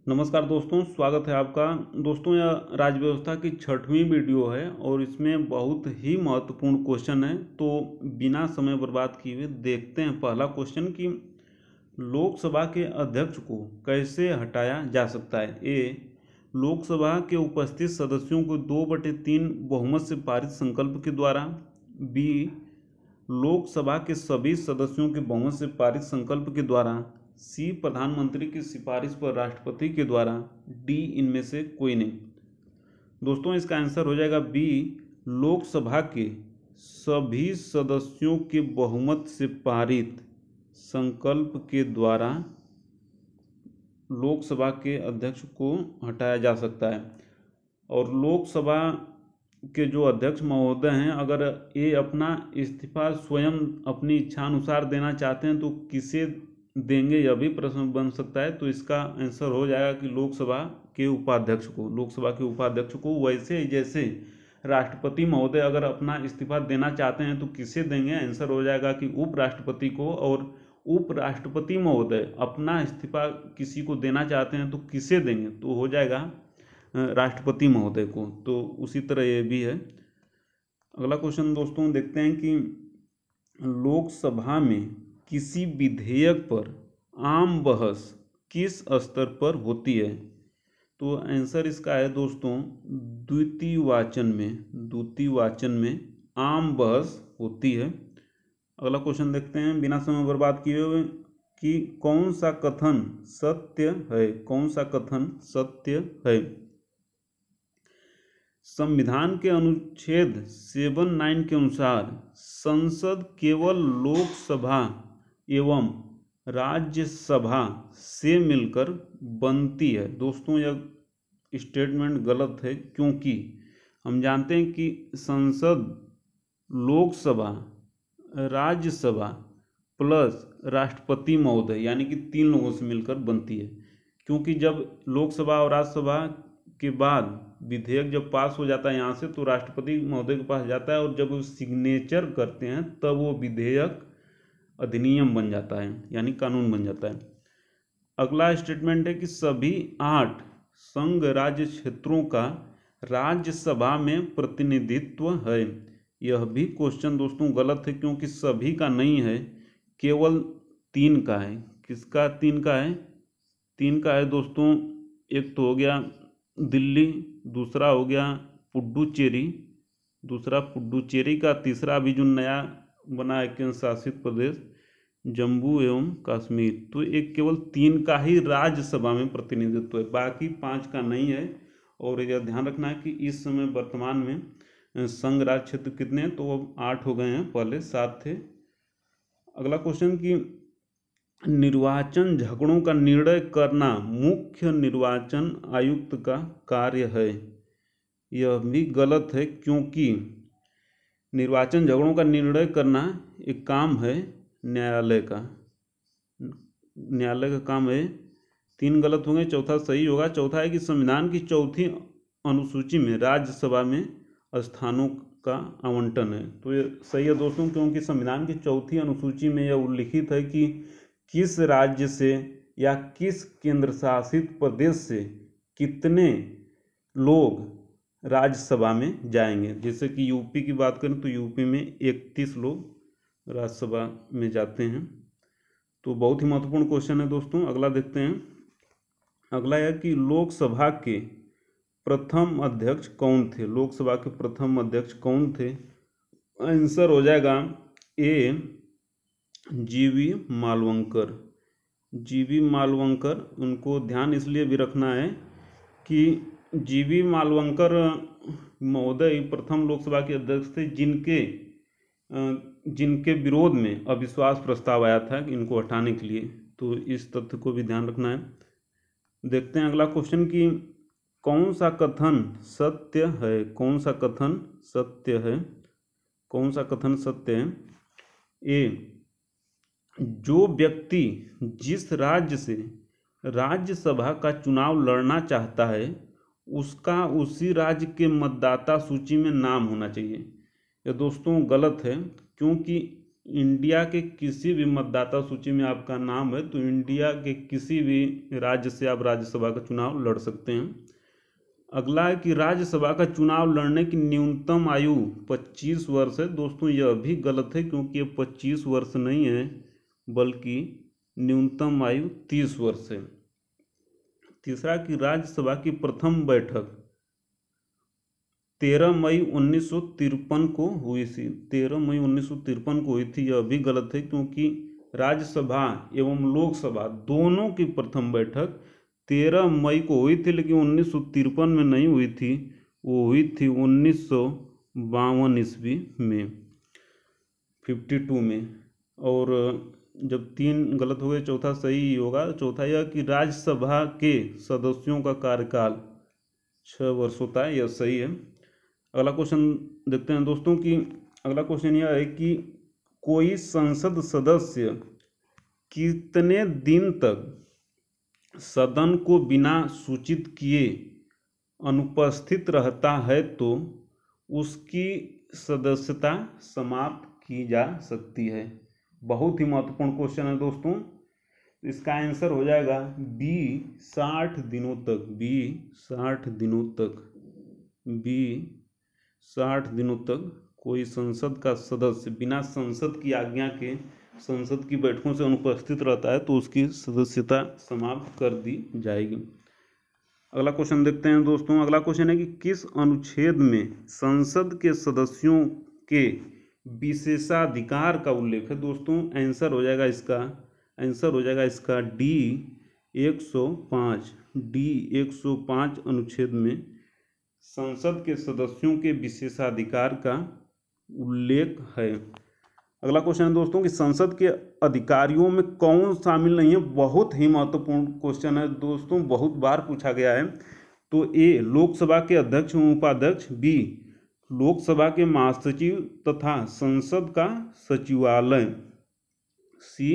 नमस्कार दोस्तों, स्वागत है आपका। दोस्तों, यह राज्य व्यवस्था की 6वीं वीडियो है और इसमें बहुत ही महत्वपूर्ण क्वेश्चन है। तो बिना समय बर्बाद किए हुए देखते हैं पहला क्वेश्चन कि लोकसभा के अध्यक्ष को कैसे हटाया जा सकता है। ए, लोकसभा के उपस्थित सदस्यों को 2/3 बहुमत से पारित संकल्प के द्वारा। बी, लोकसभा के सभी सदस्यों के बहुमत से पारित संकल्प के द्वारा। सी, प्रधानमंत्री की सिफारिश पर राष्ट्रपति के द्वारा। डी, इनमें से कोई नहीं। दोस्तों, इसका आंसर हो जाएगा बी, लोकसभा के सभी सदस्यों के बहुमत से पारित संकल्प के द्वारा लोकसभा के अध्यक्ष को हटाया जा सकता है। और लोकसभा के जो अध्यक्ष महोदय हैं, अगर ये अपना इस्तीफा स्वयं अपनी इच्छानुसार देना चाहते हैं तो किसे देंगे, यह भी प्रश्न बन सकता है। तो इसका आंसर हो जाएगा कि लोकसभा के उपाध्यक्ष को। लोकसभा के उपाध्यक्ष को वैसे जैसे राष्ट्रपति महोदय अगर अपना इस्तीफा देना चाहते हैं तो किसे देंगे, आंसर हो जाएगा कि उपराष्ट्रपति को। और उपराष्ट्रपति महोदय अपना इस्तीफा किसी को देना चाहते हैं तो किसे देंगे, तो हो जाएगा राष्ट्रपति महोदय को। तो उसी तरह ये भी है। अगला क्वेश्चन दोस्तों देखते हैं कि लोकसभा में किसी विधेयक पर आम बहस किस स्तर पर होती है। तो आंसर इसका है दोस्तों द्वितीय वाचन में आम बहस होती है। अगला क्वेश्चन देखते हैं बिना समय बर्बाद किए हुए कि कौन सा कथन सत्य है। संविधान के अनुच्छेद 7(9) के अनुसार संसद केवल लोकसभा एवं राज्यसभा से मिलकर बनती है। दोस्तों, यह स्टेटमेंट गलत है, क्योंकि हम जानते हैं कि संसद लोकसभा, राज्यसभा प्लस राष्ट्रपति महोदय यानी कि 3 लोगों से मिलकर बनती है। क्योंकि जब लोकसभा और राज्यसभा के बाद विधेयक जब पास हो जाता है यहाँ से, तो राष्ट्रपति महोदय के पास जाता है और जब वो सिग्नेचर करते हैं तब वो विधेयक अधिनियम बन जाता है, यानी कानून बन जाता है। अगला स्टेटमेंट है कि सभी 8 संघ राज्य क्षेत्रों का राज्यसभा में प्रतिनिधित्व है। यह भी क्वेश्चन दोस्तों गलत है, क्योंकि सभी का नहीं है, केवल 3 का है। किसका 3 का है? 3 का है दोस्तों। एक तो हो गया दिल्ली, दूसरा हो गया पुडुचेरी का, तीसरा भी जो नया बना है केंद्र शासित प्रदेश जम्मू एवं कश्मीर। तो एक केवल 3 का ही राज्यसभा में प्रतिनिधित्व है, बाकी 5 का नहीं है। और यह ध्यान रखना है कि इस समय वर्तमान में संघ राज्य क्षेत्र कितने हैं, तो अब 8 हो गए हैं, पहले 7 थे। अगला क्वेश्चन कि निर्वाचन झगड़ों का निर्णय करना मुख्य निर्वाचन आयुक्त का कार्य है। यह भी गलत है, क्योंकि निर्वाचन झगड़ों का निर्णय करना एक काम है न्यायालय का काम है। 3 गलत होंगे, चौथा सही होगा। चौथा है कि संविधान की 4वीं अनुसूची में राज्यसभा में स्थानों का आवंटन है। तो ये सही है दोस्तों, क्योंकि संविधान की 4वीं अनुसूची में यह उल्लिखित है कि किस राज्य से या किस केंद्र शासित प्रदेश से कितने लोग राज्यसभा में जाएंगे। जैसे कि यूपी की बात करें तो यूपी में 31 लोग राज्यसभा में जाते हैं। तो बहुत ही महत्वपूर्ण क्वेश्चन है दोस्तों। अगला देखते हैं। अगला है कि लोकसभा के प्रथम अध्यक्ष कौन थे। लोकसभा के प्रथम अध्यक्ष कौन थे? आंसर हो जाएगा ए, जीवी मालवंकर। उनको ध्यान इसलिए भी रखना है कि जीवी मालवंकर महोदय प्रथम लोकसभा के अध्यक्ष थे जिनके विरोध में अविश्वास प्रस्ताव आया था इनको हटाने के लिए। तो इस तथ्य को भी ध्यान रखना है। देखते हैं अगला क्वेश्चन कि कौन सा कथन सत्य है। ए, जो व्यक्ति जिस राज्य से राज्यसभा का चुनाव लड़ना चाहता है उसका उसी राज्य के मतदाता सूची में नाम होना चाहिए। यह दोस्तों गलत है, क्योंकि इंडिया के किसी भी मतदाता सूची में आपका नाम है तो इंडिया के किसी भी राज्य से आप राज्यसभा का चुनाव लड़ सकते हैं। अगला है कि राज्यसभा का चुनाव लड़ने की न्यूनतम आयु 25 वर्ष है। दोस्तों यह भी गलत है, क्योंकि ये 25 वर्ष नहीं है बल्कि न्यूनतम आयु 30 वर्ष है। तीसरा कि राज्यसभा की प्रथम बैठक 13 मई 1953 को हुई थी। 13 मई 1953 को हुई थी, यह भी गलत है, क्योंकि राज्यसभा एवं लोकसभा दोनों की प्रथम बैठक 13 मई को हुई थी, लेकिन 1953 में नहीं हुई थी, वो हुई थी 1952 ईस्वी में, 52 में। और जब 3 गलत हो गए, चौथा सही होगा। चौथा यह कि राज्यसभा के सदस्यों का कार्यकाल 6 वर्ष होता है, यह सही है। अगला क्वेश्चन देखते हैं दोस्तों कि अगला क्वेश्चन यह है कि कोई संसद सदस्य कितने दिन तक सदन को बिना सूचित किए अनुपस्थित रहता है तो उसकी सदस्यता समाप्त की जा सकती है। बहुत ही महत्वपूर्ण क्वेश्चन है दोस्तों। इसका आंसर हो जाएगा बी 60 दिनों तक। बी 60 दिनों तक। बी 60 दिनों तक कोई संसद का सदस्य बिना संसद की आज्ञा के संसद की बैठकों से अनुपस्थित रहता है तो उसकी सदस्यता समाप्त कर दी जाएगी। अगला क्वेश्चन देखते हैं दोस्तों। अगला क्वेश्चन है कि किस अनुच्छेद में संसद के सदस्यों के विशेषाधिकार का उल्लेख है। दोस्तों आंसर हो जाएगा इसका डी 105। डी 105 अनुच्छेद में संसद के सदस्यों के विशेषाधिकार का उल्लेख है। अगला क्वेश्चन है दोस्तों कि संसद के अधिकारियों में कौन शामिल नहीं है। बहुत ही महत्वपूर्ण क्वेश्चन है दोस्तों, बहुत बार पूछा गया है। तो ए लोकसभा के अध्यक्ष एवं उपाध्यक्ष, बी लोकसभा के महासचिव तथा संसद का सचिवालय, सी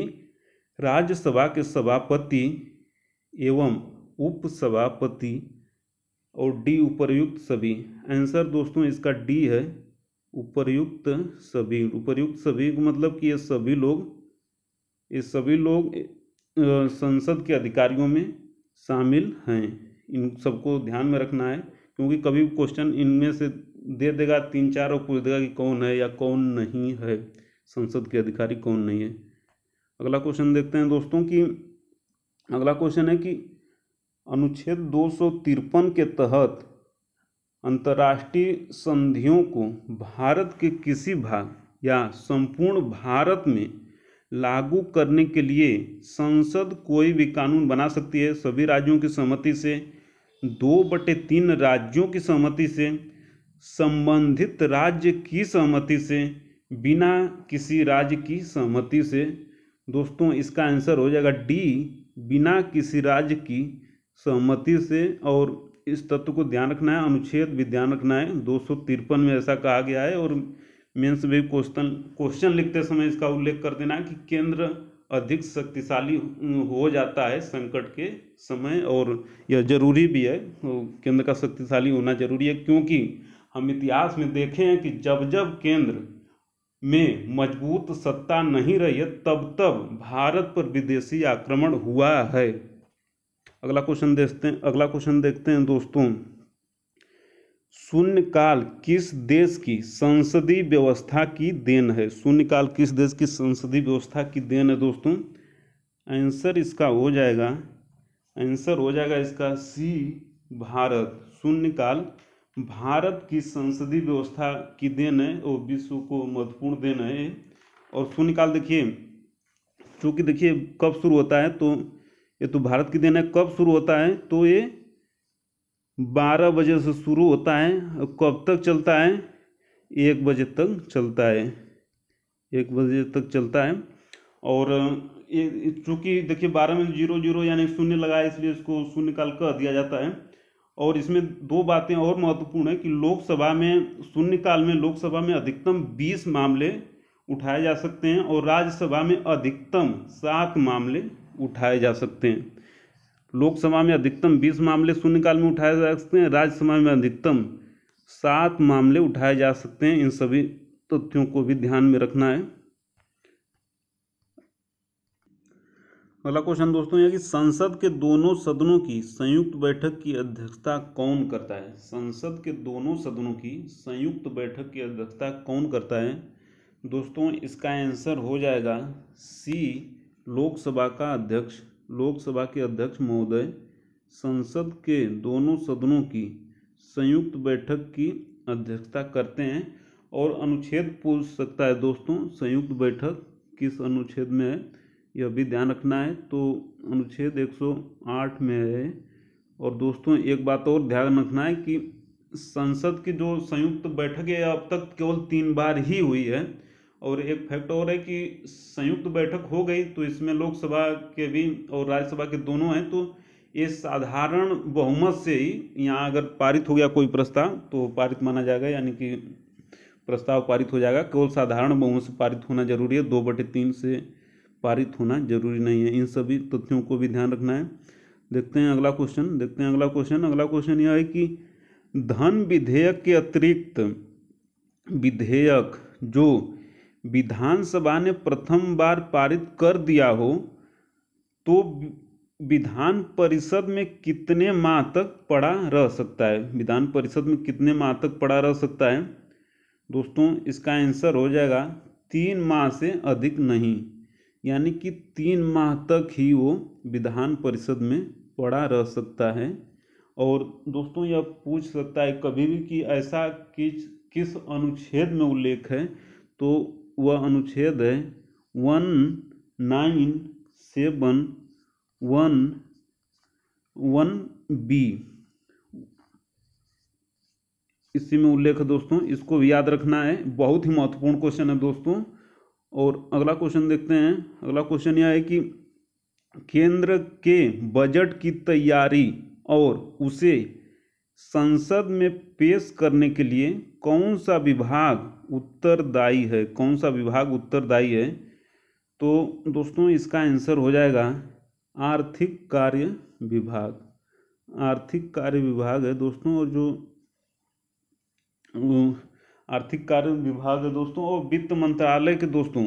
राज्यसभा के सभापति एवं उपसभापति, और डी उपर्युक्त सभी। आंसर दोस्तों इसका डी है, उपर्युक्त सभी। उपर्युक्त सभी का मतलब कि ये सभी लोग संसद के अधिकारियों में शामिल हैं। इन सबको ध्यान में रखना है, क्योंकि कभी क्वेश्चन इनमें से दे देगा 3-4 और पूछ देगा कि कौन है या कौन नहीं है, संसद के अधिकारी कौन नहीं है। अगला क्वेश्चन देखते हैं दोस्तों कि अगला क्वेश्चन है कि अनुच्छेद 253 के तहत अंतर्राष्ट्रीय संधियों को भारत के किसी भाग या संपूर्ण भारत में लागू करने के लिए संसद कोई भी कानून बना सकती है, सभी राज्यों की सहमति से, 2/3 राज्यों की सहमति से, संबंधित राज्य की सहमति से, बिना किसी राज्य की सहमति से। दोस्तों इसका आंसर हो जाएगा डी बिना किसी राज्य की सहमति से। और इस तत्व को ध्यान रखना है, अनुच्छेद भी ध्यान रखना है। 253 में ऐसा कहा गया है, और मेंस में क्वेश्चन लिखते समय इसका उल्लेख कर देना है कि केंद्र अधिक शक्तिशाली हो जाता है संकट के समय, और यह जरूरी भी है, केंद्र का शक्तिशाली होना जरूरी है, क्योंकि हम इतिहास में देखे हैं कि जब जब केंद्र में मजबूत सत्ता नहीं रही है तब तब भारत पर विदेशी आक्रमण हुआ है। अगला क्वेश्चन देखते हैं दोस्तों। शून्यकाल किस देश की संसदीय व्यवस्था की देन है। शून्यकाल किस देश की संसदीय व्यवस्था की देन है दोस्तों। आंसर इसका हो जाएगा इसका सी भारत। शून्यकाल भारत की संसदीय व्यवस्था की देन है और विश्व को महत्वपूर्ण देन है। और शून्यकाल चूंकि देखिए कब शुरू होता है, तो ये तो भारत की देन है। कब शुरू होता है, तो ये 12 बजे से शुरू होता है, कब तक चलता है, 1 बजे तक चलता है। 1 बजे तक चलता है। और ये चूंकि देखिए 12 में 00 यानी शून्य लगाया, इसलिए इसको शून्यकाल कह दिया जाता है। और इसमें 2 बातें और महत्वपूर्ण है कि लोकसभा में शून्यकाल में लोकसभा में अधिकतम 20 मामले उठाए जा सकते हैं और राज्यसभा में अधिकतम 7 मामले उठाए जा सकते हैं। लोकसभा में अधिकतम 20 मामले शून्यकाल में उठाए जा सकते हैं, राज्यसभा में अधिकतम 7 मामले उठाए जा सकते हैं। इन सभी तथ्यों को भी ध्यान में रखना है। अगला क्वेश्चन दोस्तों यह कि संसद के दोनों सदनों की संयुक्त बैठक की अध्यक्षता कौन करता है। संसद के दोनों सदनों की संयुक्त बैठक की अध्यक्षता कौन करता है। दोस्तों इसका आंसर हो जाएगा सी, लोकसभा का अध्यक्ष। लोकसभा के अध्यक्ष महोदय संसद के दोनों सदनों की संयुक्त बैठक की अध्यक्षता करते हैं। और अनुच्छेद पूछ सकता है दोस्तों, संयुक्त बैठक किस अनुच्छेद में है यह भी ध्यान रखना है। तो अनुच्छेद 108 में है। और दोस्तों एक बात और ध्यान रखना है कि संसद की जो संयुक्त बैठक है अब तक केवल 3 बार ही हुई है। और एक फैक्ट और है कि संयुक्त बैठक हो गई तो इसमें लोकसभा के भी और राज्यसभा के दोनों हैं, तो ये साधारण बहुमत से ही यहाँ अगर पारित हो गया कोई प्रस्ताव तो पारित माना जाएगा, यानी कि प्रस्ताव पारित हो जाएगा। केवल साधारण बहुमत से पारित होना जरूरी है, 2/3 से पारित होना जरूरी नहीं है। इन सभी तथ्यों को भी ध्यान रखना है। देखते हैं अगला क्वेश्चन। अगला क्वेश्चन यह है कि धन विधेयक के अतिरिक्त विधेयक जो विधानसभा ने प्रथम बार पारित कर दिया हो तो विधान परिषद में कितने माह तक पड़ा रह सकता है। विधान परिषद में कितने माह तक पड़ा रह सकता है। दोस्तों इसका आंसर हो जाएगा 3 माह से अधिक नहीं, यानी कि 3 माह तक ही वो विधान परिषद में पड़ा रह सकता है। और दोस्तों यह पूछ सकता है कभी भी कि ऐसा किस अनुच्छेद में उल्लेख है, तो वह अनुच्छेद है 1971(1)(b), इसी में उल्लेख है दोस्तों। इसको भी याद रखना है, बहुत ही महत्वपूर्ण क्वेश्चन है दोस्तों। और अगला क्वेश्चन देखते हैं। अगला क्वेश्चन यह है कि केंद्र के बजट की तैयारी और उसे संसद में पेश करने के लिए कौन सा विभाग उत्तरदायी है। तो दोस्तों इसका आंसर हो जाएगा आर्थिक कार्य विभाग है दोस्तों। और जो आर्थिक कार्य विभाग है दोस्तों, और वित्त मंत्रालय के दोस्तों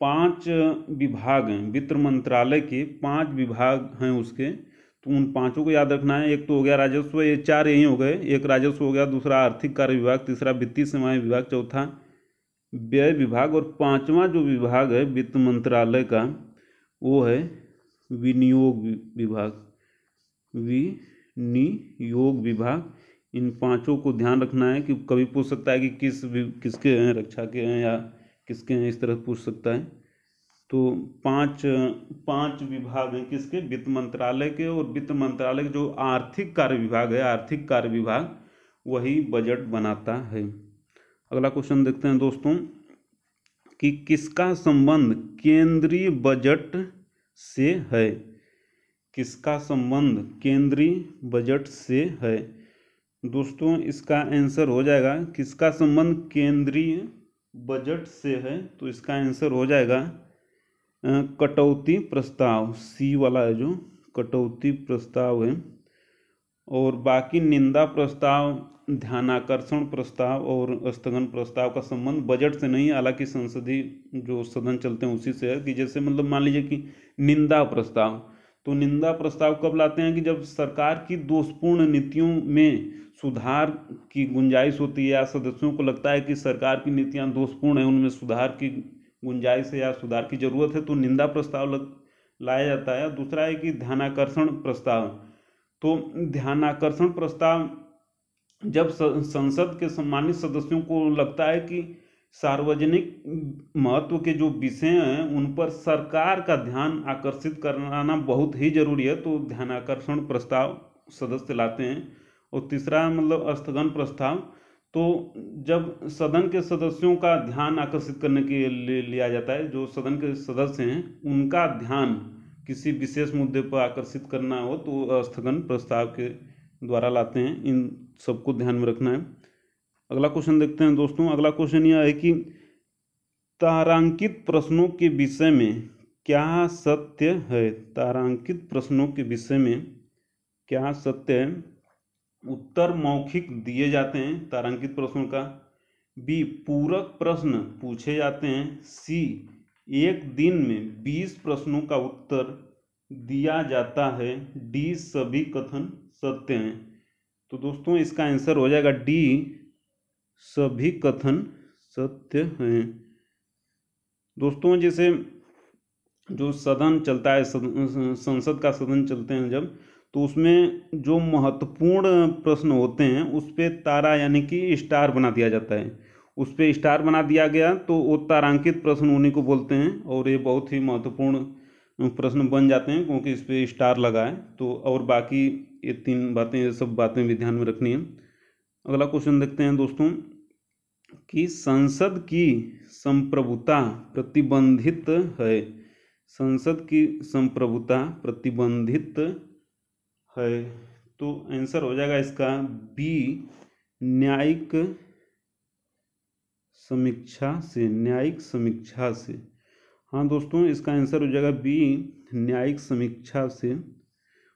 5 विभाग हैं। वित्त मंत्रालय के 5 विभाग हैं उसके, तो उन 5 को याद रखना है। एक तो हो गया राजस्व, ये 4 यही हो गए। एक राजस्व हो गया, दूसरा आर्थिक कार्य विभाग, तीसरा वित्तीय सेवाएं विभाग, चौथा व्यय विभाग, और 5वां जो विभाग है वित्त मंत्रालय का वो है विनियोग विभाग। इन 5 को ध्यान रखना है कि कभी पूछ सकता है कि किसके हैं, रक्षा के हैं या किसके हैं, इस तरह पूछ सकता है। तो 5 विभाग हैं किसके, वित्त मंत्रालय के। और वित्त मंत्रालय के जो आर्थिक कार्य विभाग वही बजट बनाता है। अगला क्वेश्चन देखते हैं दोस्तों कि किसका संबंध केंद्रीय बजट से है। दोस्तों इसका आंसर हो जाएगा किसका संबंध केंद्रीय बजट से है, तो इसका आंसर हो जाएगा कटौती प्रस्ताव। सी वाला है जो कटौती प्रस्ताव है। और बाकी निंदा प्रस्ताव, ध्यानाकर्षण प्रस्ताव और स्थगन प्रस्ताव का संबंध बजट से नहीं, हालांकि संसदीय जो सदन चलते हैं उसी से है। कि जैसे मतलब मान लीजिए कि निंदा प्रस्ताव, तो निंदा प्रस्ताव कब लाते हैं कि जब सरकार की दोषपूर्ण नीतियों में सुधार की गुंजाइश होती है, या सदस्यों को लगता है कि सरकार की नीतियां दोषपूर्ण है, उनमें सुधार की गुंजाइश है या सुधार की जरूरत है, तो निंदा प्रस्ताव लाया जाता है। दूसरा है कि ध्यानाकर्षण प्रस्ताव। तो ध्यानाकर्षण प्रस्ताव जब संसद के सम्मानित सदस्यों को लगता है कि सार्वजनिक महत्व के जो विषय हैं उन पर सरकार का ध्यान आकर्षित कराना बहुत ही जरूरी है, तो ध्यानाकर्षण प्रस्ताव सदस्य लाते हैं। और तीसरा मतलब स्थगन प्रस्ताव, तो जब सदन के सदस्यों का ध्यान आकर्षित करने के लिए लिया जाता है, जो सदन के सदस्य हैं उनका ध्यान किसी विशेष मुद्दे पर आकर्षित करना हो तो स्थगन प्रस्ताव के द्वारा लाते हैं। इन सबको ध्यान में रखना है। अगला क्वेश्चन देखते हैं दोस्तों। अगला क्वेश्चन यह है कि तारांकित प्रश्नों के विषय में क्या सत्य है। तारांकित प्रश्नों के विषय में क्या सत्य है। उत्तर मौखिक दिए जाते हैं तारांकित प्रश्नों का। बी, पूरक प्रश्न पूछे जाते हैं। सी, एक दिन में 20 प्रश्नों का उत्तर दिया जाता है। डी सभी कथन सत्य हैं। तो दोस्तों इसका आंसर हो जाएगा डी सभी कथन सत्य हैं। दोस्तों जैसे जो सदन चलता है, संसद का सदन चलते हैं जब, तो उसमें जो महत्वपूर्ण प्रश्न होते हैं उस पे तारा यानी कि स्टार बना दिया जाता है। उस पे स्टार बना दिया गया तो वो तारांकित प्रश्न उन्हीं को बोलते हैं, और ये बहुत ही महत्वपूर्ण प्रश्न बन जाते हैं क्योंकि इस पे स्टार लगा है। तो और बाकी ये तीन बातें, ये सब बातें भी ध्यान में रखनी है। अगला क्वेश्चन देखते हैं दोस्तों कि संसद की संप्रभुता प्रतिबंधित है। संसद की संप्रभुता प्रतिबंधित है। तो आंसर हो जाएगा इसका बी न्यायिक समीक्षा से। न्यायिक समीक्षा से, हाँ दोस्तों इसका आंसर हो जाएगा बी न्यायिक समीक्षा से।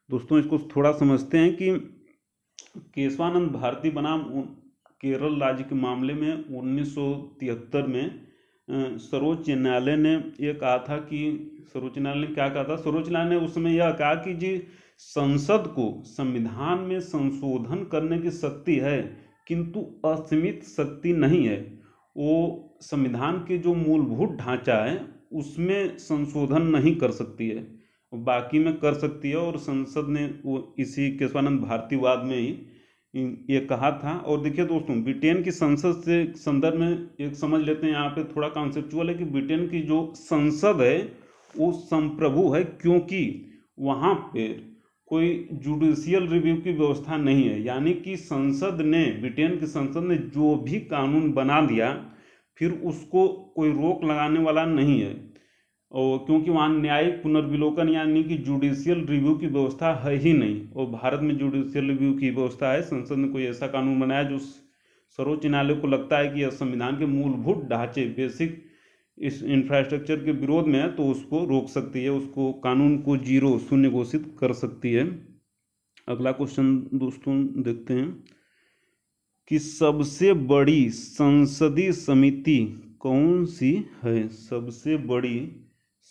दोस्तों इसको थोड़ा समझते हैं कि केशवानंद भारती बनाम केरल राज्य के मामले में 1973 में सर्वोच्च न्यायालय ने यह कहा था कि, सर्वोच्च न्यायालय ने क्या कहा था, सर्वोच्च न्यायालय ने उस समय यह कहा कि जी संसद को संविधान में संशोधन करने की शक्ति है किंतु असीमित शक्ति नहीं है। वो संविधान के जो मूलभूत ढांचा है उसमें संशोधन नहीं कर सकती है, बाकी में कर सकती है। और संसद ने वो इसी केशवानंद भारतीवाद में ही ये कहा था। और देखिए दोस्तों ब्रिटेन की संसद से संदर्भ में एक समझ लेते हैं, यहाँ पे थोड़ा कॉन्सेप्चुअल है कि ब्रिटेन की जो संसद है वो संप्रभु है क्योंकि वहाँ पे कोई जुडिशियल रिव्यू की व्यवस्था नहीं है। यानी कि संसद ने, ब्रिटेन की संसद ने जो भी कानून बना दिया फिर उसको कोई रोक लगाने वाला नहीं है, और क्योंकि वहाँ न्यायिक पुनर्विलोकन यानी कि जुडिशियल रिव्यू की व्यवस्था है ही नहीं। और भारत में जुडिशियल रिव्यू की व्यवस्था है। संसद ने कोई ऐसा कानून बनाया जो सर्वोच्च न्यायालय को लगता है कि यह संविधान के मूलभूत ढांचे, बेसिक इस इंफ्रास्ट्रक्चर के विरोध में है, तो उसको रोक सकती है, उसको कानून को जीरो, शून्य घोषित कर सकती है। अगला क्वेश्चन दोस्तों देखते हैं कि सबसे बड़ी संसदीय समिति कौन सी है। सबसे बड़ी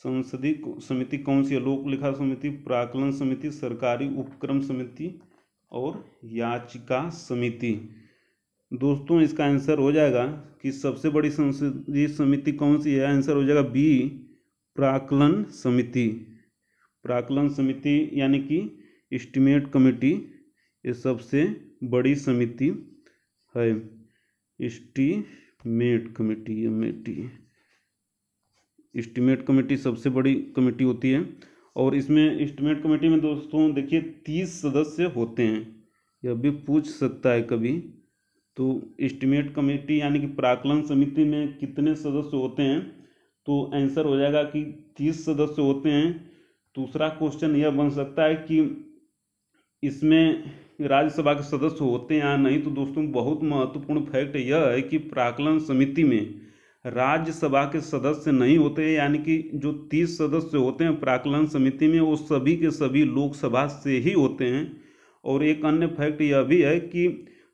संसदीय समिति कौन सी है। लोक लेखा समिति, प्राक्कलन समिति, सरकारी उपक्रम समिति और याचिका समिति। दोस्तों इसका आंसर हो जाएगा कि सबसे बड़ी संसदीय समिति कौन सी है। आंसर हो जाएगा बी प्राक्कलन समिति। प्राक्कलन समिति यानी कि एस्टीमेट कमेटी, ये सबसे बड़ी समिति है। एस्टीमेट कमेटी, एस्टीमेट कमेटी सबसे बड़ी कमेटी होती है। और इसमें एस्टीमेट कमेटी में दोस्तों देखिए 30 सदस्य होते हैं, यह भी पूछ सकता है कभी। तो एस्टीमेट कमेटी यानी कि प्राक्कलन समिति में कितने सदस्य होते हैं, तो आंसर हो जाएगा कि 30 सदस्य होते हैं। दूसरा क्वेश्चन यह बन सकता है कि इसमें राज्यसभा के सदस्य होते हैं या नहीं। तो दोस्तों बहुत महत्वपूर्ण फैक्ट यह है कि प्राक्कलन समिति में राज्यसभा के सदस्य नहीं होते, यानी कि जो 30 सदस्य होते हैं प्राक्कलन समिति में वो सभी के सभी लोकसभा से ही होते हैं। और एक अन्य फैक्ट यह भी है कि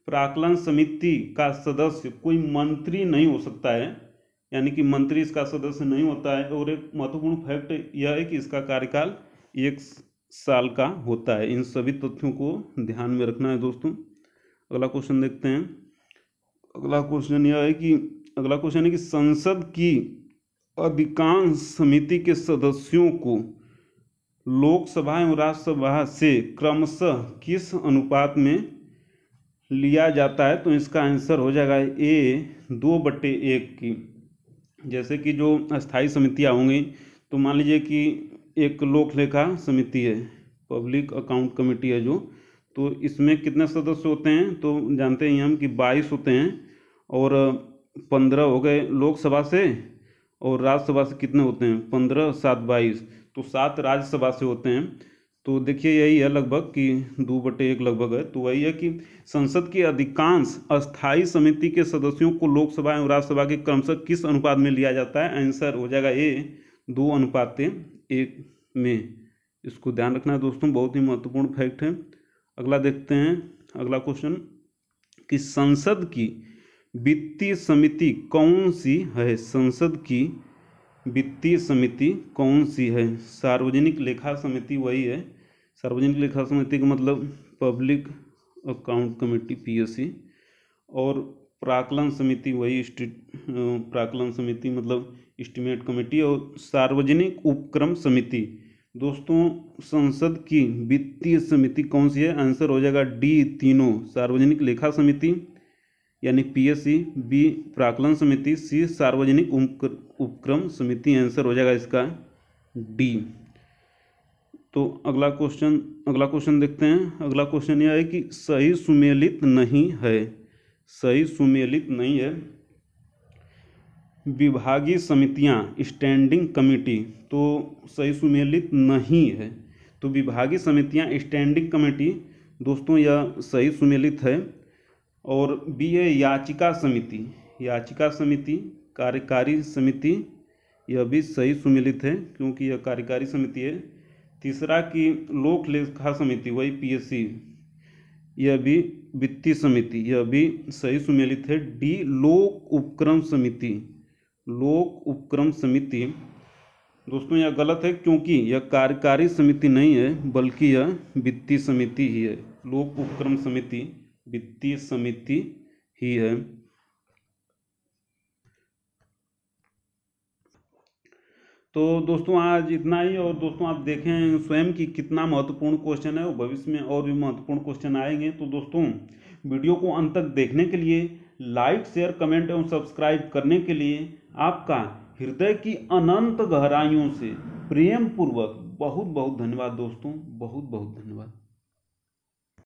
प्राक्कलन समिति का सदस्य कोई मंत्री नहीं हो सकता है, यानी कि मंत्री इसका सदस्य नहीं होता है। और एक महत्वपूर्ण फैक्ट यह है कि इसका कार्यकाल 1 साल का होता है। इन सभी तथ्यों को ध्यान में रखना है दोस्तों। अगला क्वेश्चन देखते हैं। अगला क्वेश्चन है कि संसद की अधिकांश समिति के सदस्यों को लोकसभा एवं राज्यसभा से क्रमशः किस अनुपात में लिया जाता है। तो इसका आंसर हो जाएगा ए 2/1 की। जैसे कि जो अस्थाई समितियां होंगी, तो मान लीजिए कि एक लोक लेखा समिति है, पब्लिक अकाउंट कमेटी है जो, तो इसमें कितने सदस्य होते हैं, तो जानते हैं हम कि 22 होते हैं। और 15 हो गए लोकसभा से, और राज्यसभा से कितने होते हैं, 15 7 22, तो 7 राज्यसभा से होते हैं। तो देखिए यही है लगभग कि 2/1 लगभग है। तो वही है कि संसद की अधिकांश अस्थाई समिति के सदस्यों को लोकसभा एवं राज्यसभा के क्रमशः किस अनुपात में लिया जाता है। आंसर हो जाएगा ए 2:1 में। इसको ध्यान रखना है दोस्तों, बहुत ही महत्वपूर्ण फैक्ट है। अगला देखते हैं। अगला क्वेश्चन कि संसद की वित्तीय समिति कौन सी है। संसद की वित्तीय समिति कौन सी है? सार्वजनिक लेखा समिति वही है। सार्वजनिक लेखा समिति का मतलब पब्लिक अकाउंट कमेटी पीएससी, और प्राक्कलन समिति वही प्राक्कलन समिति मतलब एस्टीमेट कमेटी, और सार्वजनिक उपक्रम समिति। दोस्तों संसद की वित्तीय समिति कौन सी है? आंसर हो जाएगा डी तीनों। सार्वजनिक लेखा समिति यानी पीएससी, बी प्राक्कलन समिति, सी सार्वजनिक उपक्रम समिति। आंसर हो जाएगा इसका डी। तो अगला क्वेश्चन देखते हैं। अगला क्वेश्चन यह है कि सही सुमेलित नहीं है। सही सुमेलित नहीं है। विभागीय समितियां स्टैंडिंग कमेटी तो सही सुमेलित नहीं है। तो विभागीय समितियां स्टैंडिंग कमेटी दोस्तों यह सही सुमेलित है। और बी है याचिका समिति। याचिका समिति, कार्यकारी समिति, यह भी सही सुमेलित है क्योंकि यह कार्यकारी समिति है। तीसरा की लोक लेखा समिति वही पीएससी, यह भी वित्तीय समिति, यह भी सही सुमेलित है। डी लोक उपक्रम समिति। लोक उपक्रम समिति दोस्तों यह गलत है क्योंकि यह कार्यकारी समिति नहीं है बल्कि यह वित्तीय समिति ही है। लोक उपक्रम समिति वित्तीय समिति ही है। तो दोस्तों आज इतना ही। और दोस्तों आप देखें स्वयं कि कितना महत्वपूर्ण क्वेश्चन है, और भविष्य में और भी महत्वपूर्ण क्वेश्चन आएंगे। तो दोस्तों वीडियो को अंत तक देखने के लिए, लाइक शेयर कमेंट एवं सब्सक्राइब करने के लिए आपका हृदय की अनंत गहराइयों से प्रेम पूर्वक बहुत बहुत धन्यवाद दोस्तों, बहुत बहुत धन्यवाद।